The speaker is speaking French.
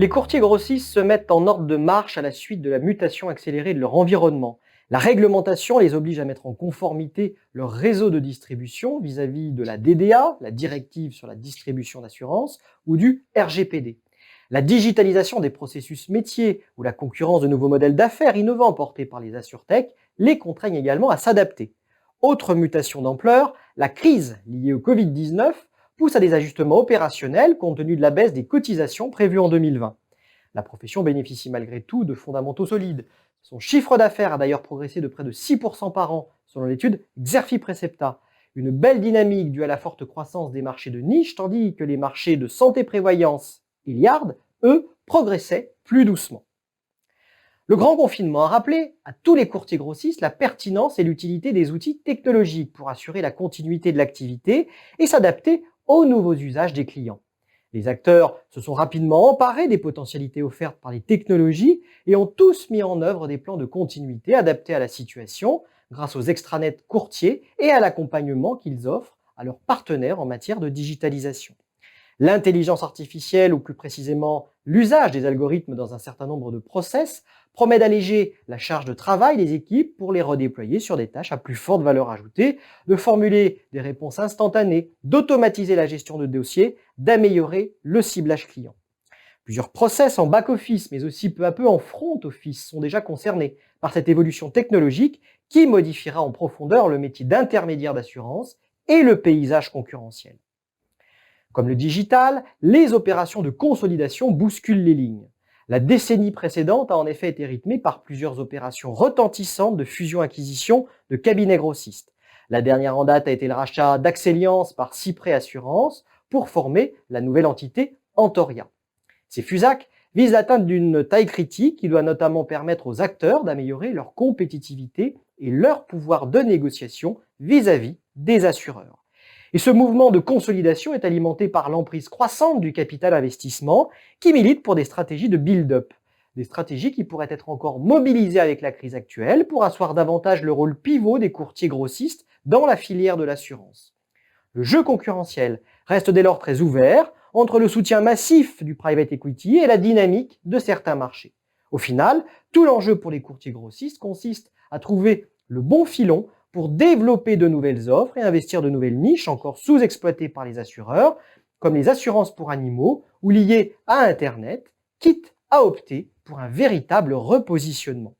Les courtiers grossistes se mettent en ordre de marche à la suite de la mutation accélérée de leur environnement. La réglementation les oblige à mettre en conformité leur réseau de distribution vis-à-vis de la DDA, la directive sur la distribution d'assurance, ou du RGPD. La digitalisation des processus métiers ou la concurrence de nouveaux modèles d'affaires innovants portés par les assurtech les contraignent également à s'adapter. Autre mutation d'ampleur, la crise liée au Covid-19 pousse à des ajustements opérationnels compte tenu de la baisse des cotisations prévues en 2020. La profession bénéficie malgré tout de fondamentaux solides. Son chiffre d'affaires a d'ailleurs progressé de près de 6% par an, selon l'étude Xerfi Precepta. Une belle dynamique due à la forte croissance des marchés de niche, tandis que les marchés de santé-prévoyance et Liard, eux, progressaient plus doucement. Le grand confinement a rappelé à tous les courtiers grossistes la pertinence et l'utilité des outils technologiques pour assurer la continuité de l'activité et s'adapter aux nouveaux usages des clients. Les acteurs se sont rapidement emparés des potentialités offertes par les technologies et ont tous mis en œuvre des plans de continuité adaptés à la situation grâce aux extranets courtiers et à l'accompagnement qu'ils offrent à leurs partenaires en matière de digitalisation. L'intelligence artificielle, ou plus précisément l'usage des algorithmes dans un certain nombre de process, promet d'alléger la charge de travail des équipes pour les redéployer sur des tâches à plus forte valeur ajoutée, de formuler des réponses instantanées, d'automatiser la gestion de dossiers, d'améliorer le ciblage client. Plusieurs process en back-office, mais aussi peu à peu en front-office, sont déjà concernés par cette évolution technologique qui modifiera en profondeur le métier d'intermédiaire d'assurance et le paysage concurrentiel. Comme le digital, les opérations de consolidation bousculent les lignes. La décennie précédente a en effet été rythmée par plusieurs opérations retentissantes de fusion-acquisition de cabinets grossistes. La dernière en date a été le rachat d'Axeliance par Cyprès Assurance pour former la nouvelle entité Antoria. Ces FUSAC visent l'atteinte d'une taille critique qui doit notamment permettre aux acteurs d'améliorer leur compétitivité et leur pouvoir de négociation vis-à-vis des assureurs. Et ce mouvement de consolidation est alimenté par l'emprise croissante du capital investissement qui milite pour des stratégies de build-up. Des stratégies qui pourraient être encore mobilisées avec la crise actuelle pour asseoir davantage le rôle pivot des courtiers grossistes dans la filière de l'assurance. Le jeu concurrentiel reste dès lors très ouvert entre le soutien massif du private equity et la dynamique de certains marchés. Au final, tout l'enjeu pour les courtiers grossistes consiste à trouver le bon filon pour développer de nouvelles offres et investir de nouvelles niches encore sous-exploitées par les assureurs, comme les assurances pour animaux ou liées à Internet, quitte à opter pour un véritable repositionnement.